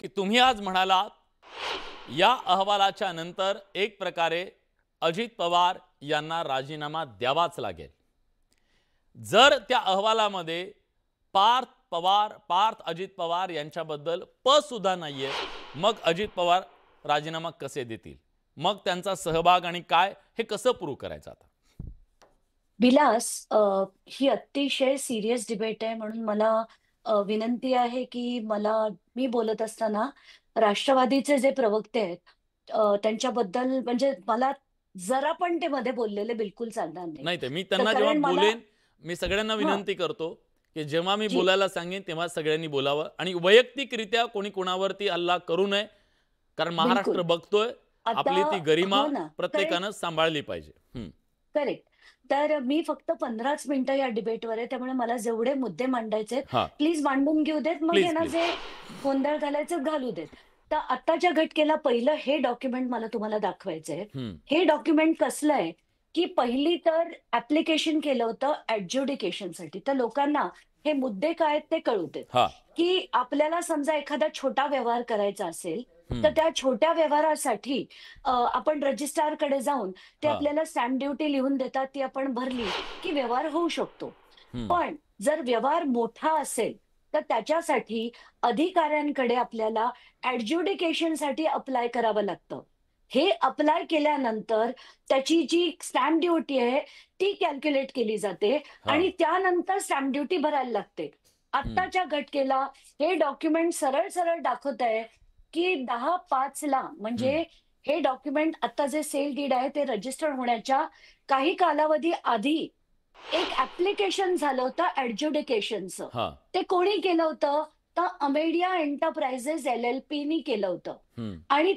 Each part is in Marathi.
की तुम्ही आज म्हणालात या अहवालाच्या नंतर एक प्रकारे अजित पवार यांना राजीनामा द्यावाच लागेल। जर त्या अहवालामध्ये पार्थ अजित पवार यांच्याबद्दल प सुद्धा नाहीये, मग अजित पवार राजीनामा कसे देतील? मग त्यांचा सहभाग आणि काय हे कसं प्रूव्ह करायचं आता? विलास, ही अतिशय सीरियस डिबेट आहे म्हणून मला विनंती आहे की मी बोलत असताना राष्ट्रवादीचे जे प्रवक्ते आहेत त्यांच्याबद्दल म्हणजे मला जरा पण ते मध्ये बोललेले बिलकुल चालणार नाही. नाही, ते मी तर त्यांना जेव्हा कारण मला बोलेन, मी सगळ्यांना हां, विनंती करतो की जेव्हा मी जी बोलायला सांगेन तेव्हा सगळ्यांनी बोलावं आणि वैयक्तिकरित्या कोणी कोणावरती हल्ला करू नये, कारण महाराष्ट्र बिलकुल. बघतोय। आता आपली ती गरिमा हो ना, प्रत्येकानं सांभाळली पाहिजे। करेक्ट. तर मी फक्त 15च मिनिटं या डिबेटवर आहे. त्यामुळे मला जेवढे मुद्दे मांडायचे आहेत, हां, प्लीज मांडून घेऊ देत. मग प्लीज यांना प्लीज। जे गोंधळ घालायचं घालू देत. तर आत्ताच्या घटकेला पहिलं हे डॉक्युमेंट मला तुम्हाला दाखवायचंय. हे डॉक्युमेंट कसलं आहे, की पहिली तर ॲप्लिकेशन केलं होतं ॲडज्युडिकेशनसाठी. तर लोकांना हे मुद्दे काय आहेत ते कळू देत, हां, की आपल्याला समजा एखादा छोटा व्यवहार करायचा असेल, तर त्या छोट्या व्यवहारासाठी आपण रजिस्ट्रारकडे जाऊन ते हां, आपल्याला स्टॅम्प ड्युटी लिहून देतात, ती आपण भरली, की व्यवहार होऊ शकतो. हं, पण जर व्यवहार मोठा असेल, तर त्याच्यासाठी अधिकाऱ्यांकडे आपल्याला ॲडज्युडिकेशनसाठी अप्लाय करावं लागतं. हे अप्लाय केल्यानंतर त्याची जी स्टॅम्प ड्युटी आहे, ती कॅल्क्युलेट केली जाते हां, आणि त्यानंतर स्टॅम्प ड्युटी भरायला लागते. हं, आत्ताच्या घटकेला हे डॉक्युमेंट सरळ-सरळ दाखवतंय, की 10/5 ला हं, म्हणजे हे डॉक्युमेंट आता जे सेल डीड आहे ते रजिस्टर होण्याच्या काही कालावधी आधी एक ॲप्लिकेशन झालं होतं ॲडज्युडिकेशनचं. हां, ते कोणी केलं होतं? तर अमेडिया एंटरप्राइजेस एल-एल-पीनी केलं होतं. हं, आणि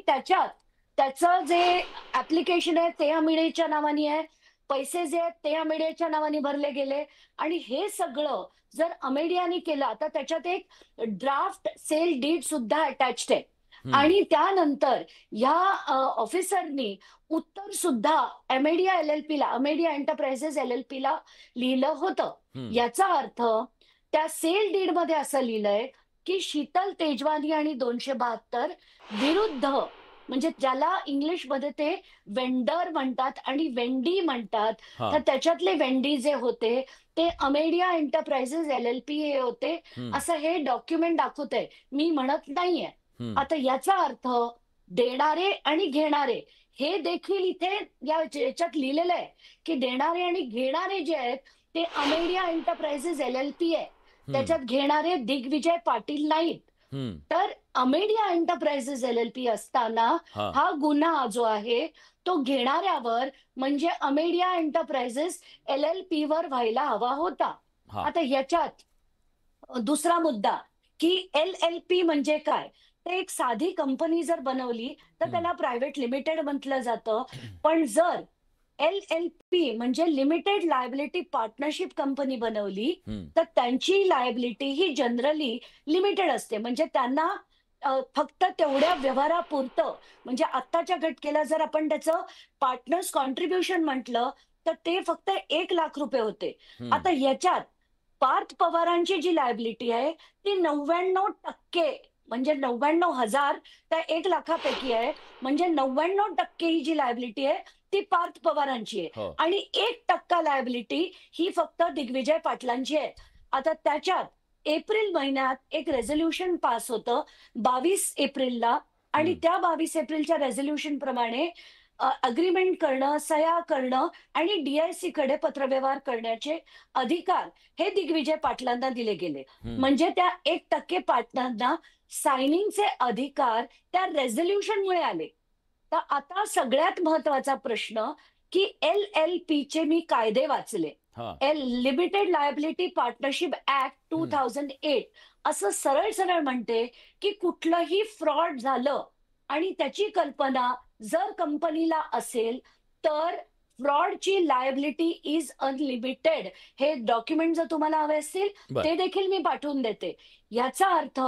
त्याचं जे ॲप्लिकेशन आहे ते अमेडियाच्या नावानी आहे. पैसे जे आहेत ते अमेडियाच्या नावाने भरले गेले आणि हे सगळं जर अमेडियाने केलं, तर त्याच्यात एक ड्राफ्ट सेल डीड सुद्धा अटॅच्ड आहे. हं, आणि त्यानंतर ह्या ऑफिसरनी उत्तर सुद्धा अमेडिया एंटरप्राइजेस एल-एल-पीला लिहिलं होतं. हं, याचा अर्थ त्या सेल डीडमध्ये असं लिहिलंय, की शीतल तेजवानी आणि 272 विरुद्ध म्हणजे ज्याला इंग्लिशमध्ये ते वेंडर म्हणतात आणि वेंडी म्हणतात. तर हां, त्याच्यातले वेंडी जे होते, ते अमेडिया एंटरप्राइजेस एल-एल-पी हे होते, हं, असं हे डॉक्युमेंट दाखवतंय. मी म्हणत नाहीये. हं, आता याचा अर्थ देणारे आणि घेणारे हे देखील इथे याच्यात लिहिलेलं आहे, की देणारे आणि घेणारे जे आहेत, ते अमेडिया एंटरप्राइजेस एल-एल-पी आहे. हं, त्याच्यात घेणारे दिग्विजय पाटील नाहीत. हं, तर अमेडिया एंटरप्राइजेस एल-एल-पी असताना हां, हा गुन्हा जो आहे, तो घेणाऱ्यावर म्हणजे अमेडिया एंटरप्राइजेस एल-एल-पीवर व्हायला हवा होता. हां, आता याच्यात दुसरा मुद्दा, की एल-एल-पी म्हणजे काय? तर एक साधी कंपनी जर बनवली, तर हं, त्याला प्रायव्हेट लिमिटेड म्हटलं जातं. पण जर एल-एल-पी म्हणजे लिमिटेड लायबिलिटी पार्टनरशिप कंपनी बनवली, हं, तर त्यांची लायबिलिटी ही जनरली लिमिटेड असते. म्हणजे त्यांना फक्त तेवढ्या व्यवहारापुरतं म्हणजे आत्ताच्या घटकेला जर आपण त्याचं पार्टनर्स कॉन्ट्रिब्युशन म्हटलं, तर ते फक्त ₹1,00,000 होते. हं, आता याच्यात पार्थ पवारांची जी लायबिलिटी आहे, ती 99% म्हणजे 99,000 त्या 1,00,000 आहे. म्हणजे 99% ही जी लायबिलिटी आहे, ती पार्थ पवारांची आहे हो, आणि 1% लायबिलिटी ही फक्त दिग्विजय पाटलांची आहे. आता त्याच्यात एप्रिल महिन्यात एक रेझोल्यूशन पास होतं 22 एप्रिलला आणि हं, त्या 22 एप्रिलच्या रेझोल्यूशनप्रमाणे अग्रीमेंट करणं, सह्या करणं आणि डी-आय-सीकडे पत्रव्यवहार करण्याचे अधिकार हे दिग्विजय पाटलांना दिले गेले. हं, म्हणजे त्या 1% पाटलांना सायनिंगचे अधिकार त्या रेझोल्यूशनमुळे आले. तर आता सगळ्यात महत्त्वाचा प्रश्न, की एल-एल-पीचे मी कायदे वाचले. हां, लिमिटेड लायबिलिटी पार्टनरशिप ॲक्ट हं, 2008 असं सरळ-सरळ म्हणते, की कुठलंही फ्रॉड झालं आणि त्याची कल्पना जर कंपनीला असेल, तर फ्रॉडची लायबिलिटी इज अनलिमिटेड. हे डॉक्युमेंट जर तुम्हाला हवे असतील, बरं, ते देखील मी पाठवून देते. याचा अर्थ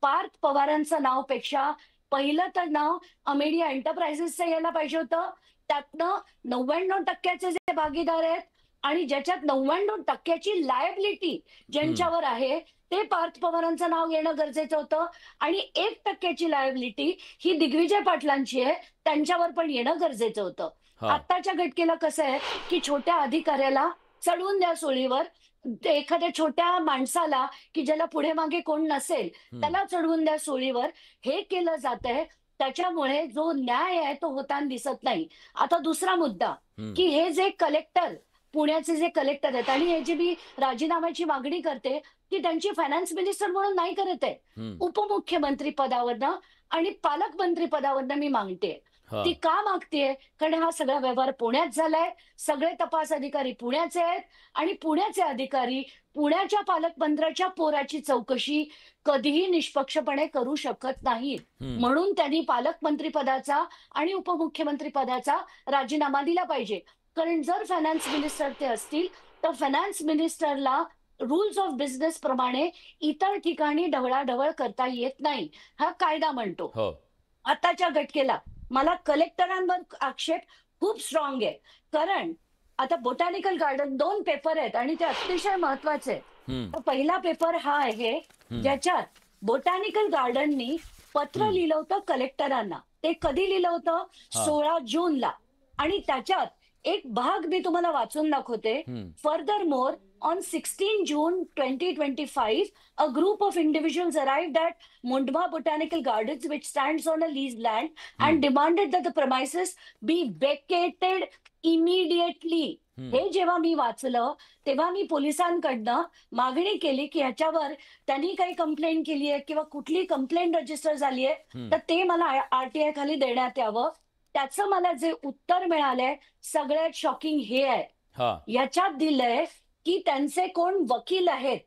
पार्थ पवारांचं नावपेक्षा पहिलं तर नाव अमेडिया एंटरप्राइजेसचं यायला पाहिजे होतं. त्यातनं 99% चे जे भागीदार आहेत आणि ज्याच्यात 99% ची लायबिलिटी हं, ज्यांच्यावर आहे, ते पार्थ पवारांचं नाव येणं गरजेचं होतं आणि 1% लायबिलिटी ही दिग्विजय पाटलांची आहे, त्यांच्यावर पण येणं गरजेचं होतं. हा. आत्ताच्या घटकेला कसं आहे, की छोट्या अधिकाऱ्याला चढवून द्या सोळीवर. ते एखाद्या छोट्या माणसाला, की ज्याला पुढे-मागे कोण नसेल, हम्म. त्याला चढवून द्या सोळीवर. हे केलं जातंय. त्याच्यामुळे जो न्याय आहे तो होताना दिसत नाही. आता दुसरा मुद्दा, हम्म. की हे जे कलेक्टर, पुण्याचे जे कलेक्टर आहेत आणि हे जे मी राजीनाम्याची मागणी करते, ती त्यांची फायनान्स मिनिस्टर म्हणून नाही करत आहे. हम्म. उपमुख्यमंत्री पदावरनं आणि पालकमंत्री पदावरनं मी मागतेय. हा. ती का मागतेय? कारण हा सगळा व्यवहार पुण्यात झालाय. सगळे तपास अधिकारी पुण्याचे आहेत आणि पुण्याचे अधिकारी पुण्याच्या पालकमंत्र्याच्या पोराची चौकशी कधीही निष्पक्षपणे करू शकत नाहीत. हम्म. म्हणून त्यांनी पालकमंत्री पदाचा आणि उपमुख्यमंत्री पदाचा राजीनामा दिला पाहिजे. कारण जर फायनान्स मिनिस्टर ते असतील, तर फायनान्स मिनिस्टरला रूल्स ऑफ बिझनेस प्रमाणे इतर ठिकाणी ढवळाढवळ करता येत नाही, हा कायदा म्हणतो. हो. आताच्या घटकेला मला कलेक्टरांवर आक्षेप खूप स्ट्रॉंग आहे. कारण आता बोटॅनिकल गार्डन 2 पेपर आहेत आणि ते अतिशय महत्वाचे आहेत. हम्म. तर पहिला पेपर हा आहे, ज्याच्यात बोटॅनिकल गार्डननी पत्र लिहिलं होतं कलेक्टरांना. ते कधी लिहिलं होतं? हा. 16 जूनला. आणि त्याच्यात एक भाग मी तुम्हाला वाचून दाखवते. Further more, on 16 June 2025, a group of individuals arrived at Mundwa Botanical Gardens, which stands on a leased land, and demanded that the premises be vacated immediately. हे जेव्हा मी वाचलं, तेव्हा मी पोलिसांकडनं मागणी केली की ह्याच्यावर त्यांनी काही कंप्लेंट केली आहे किंवा कुठली कंप्लेंट रजिस्टर झाली आहे, तर ते मला आरटीआय खाली देण्यात यावं. त्याचं मला जे उत्तर मिळालंय, सगळ्यात शॉकिंग हे आहे. हा. याच्यात दिलंय की त्यांचे कोण वकील आहेत,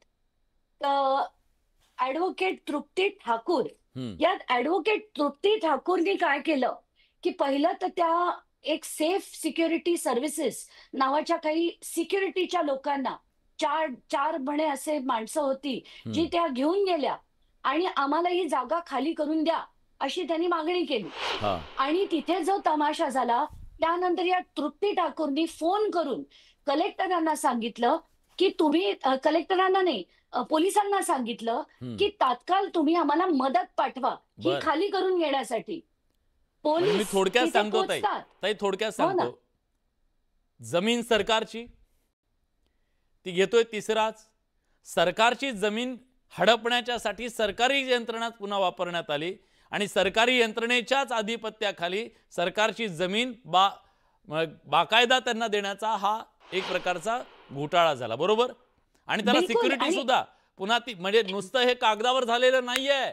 ऍडव्होकेट तृप्ती ठाकूर. या ऍडव्होकेट तृप्ती ठाकूरनी काय केलं, की पहिलं तर त्या एक सेफ सिक्युरिटी सर्व्हिसेस नावाच्या काही सिक्युरिटीच्या लोकांना, चार म्हणे असे माणसं होती, जी त्या घेऊन गेल्या आणि आम्हाला ही जागा खाली करून द्या अशी त्यांनी मागणी केली. हा. आणि तिथे जो तमाशा झाला, त्यानंतर या तृप्ती ठाकूरनी फोन करून कलेक्टरांना सांगितलं की तुम्ही, कलेक्टरांना नाही, पोलिसांना सांगितलं की तात्काळ तुम्ही आम्हाला मदत पाठवा ही बर. खाली करून घेण्यासाठी. म्हणजे मी पोलीस थोडक्यात तिथे सांगतो ताई, पोहोचतात. ताई थोडक्यात हो ना. सांगतो. जमीन सरकारची, ती घेतोय तिसराच. सरकारची जमीन हडपण्याच्यासाठी सरकारी यंत्रणा पुन्हा वापरण्यात आली आणि सरकारी यंत्रणेच्याच आधिपत्याखाली सरकारची जमीन बाकायदा त्यांना देण्याचा हा एक प्रकारचा घोटाळा झाला, बरोबर. आणि त्याला बिलकुल. सिक्युरिटी आणि सुद्धा पुन्हा ती, म्हणजे नुसतं हे कागदावर झालेलं नाहीये,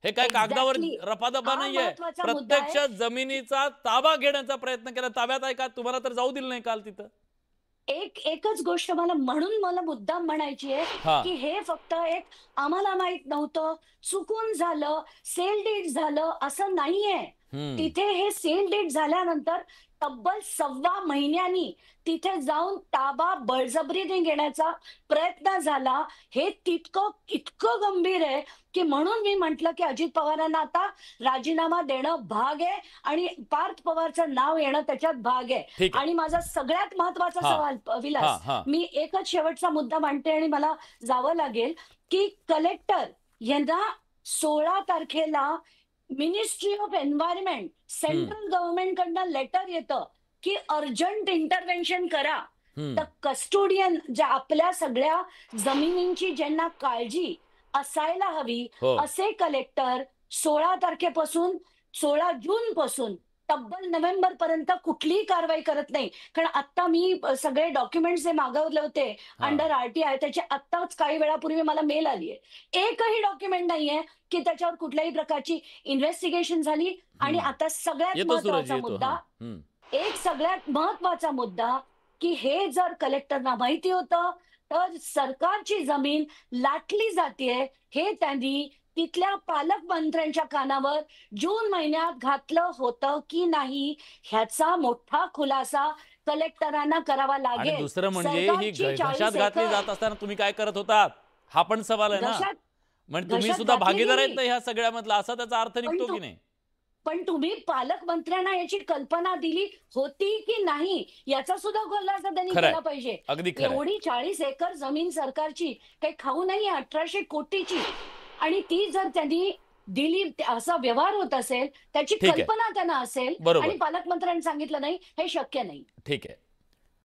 हे काय कागदावर Exactly. रपादपा हा नाहीये. महत्वाचा मुद्दा आहे. प्रत्यक्ष जमिनीचा ताबा घेण्याचा प्रयत्न केला. ताब्यात आहे का? तुम्हाला तर जाऊ दिलं नाही काल तिथं. एकच गोष्ट मला मुद्दाम म्हणायची आहे, हा. की हे फक्त एक आम्हाला माहित नव्हतं, चुकून झालं, सेल डीड झालं असं नाहीये. तिथे हे सेल डीड झाल्यानंतर तब्बल 1.25 महिन्यांनी तिथे जाऊन ताबा बळजबरीने घेण्याचा प्रयत्न झाला. हे इतकं गंभीर आहे, की म्हणून मी म्हटलं की अजित पवारांना आता राजीनामा देणं भाग आहे आणि पार्थ पवारचं नाव येणं त्याच्यात भाग आहे. ठीक आहे. आणि माझा सगळ्यात महत्वाचा हा. सवाल विलास, हा. मी एकच शेवटचा मुद्दा मांडते आणि मला जावं लागेल, की कलेक्टर यांना 16 तारखेला ministry of environment, central government कडनं लेटर येतं की अर्जंट इंटरव्हेन्शन करा. तर कस्टोडियन, ज्या आपल्या सगळ्या जमिनींची ज्यांना काळजी असायला हवी, हो. असे कलेक्टर 16 तारखेपासून 16 जून पासून तब्बल नोव्हेंबर पर्यंत कुठलीही कारवाई करत नाही. कारण आता मी सगळे डॉक्युमेंट्स जे मागवले होते अंडर आरटीआय, त्याची आत्ताच काही वेळापूर्वी मला मेल आली आहे. एकही डॉक्युमेंट नाहीये की त्याच्यावर कुठल्याही प्रकारची इन्व्हेस्टिगेशन झाली. आणि आता सगळ्यात येतो सूरज, महत्वाचा येतो. मुद्दा, हा. सगळ्यात महत्वाचा मुद्दा, की हे जर कलेक्टरना माहिती होतं, तर सरकारची जमीन लाटली जातेय हे त्यांनी तिथल्या पालकमंत्र्यांच्या कानावर जून महिन्यात घातलं होतं की नाही, ह्याचा मोठा खुलासा कलेक्टरांना करावा आणि लागेल. दुसरं म्हणजे ही सरकारची 40 घशात घातली एकर जात असताना तुम्ही काय करत होतात, हा पण सवाल आहे ना. घशात म्हणजे तुम्ही घशात सुद्धा घातली भागीदार आहेत गेली. ना ह्या सगळ्यामधला, असा त्याचा अर्थ पण निघतो तू- की नाही. पण तुम्ही पालकमंत्र्यांना याची कल्पना दिली होती की नाही याचा सुद्धा खुलासा त्यांनी खरंय. केला पाहिजे. अगदी खरंय. एवढी 40 एकर जमीन सरकारची काही खाऊ नाहीये 1800 कोटीची आणि ती जर त्यांनी दिली असा व्यवहार होत असेल, त्याची ठीक आहे. कल्पना त्यांना असेल आणि बरोबर. पालकमंत्र्यांनी सांगितलं नाही, हे शक्य नाही. ठीक आहे.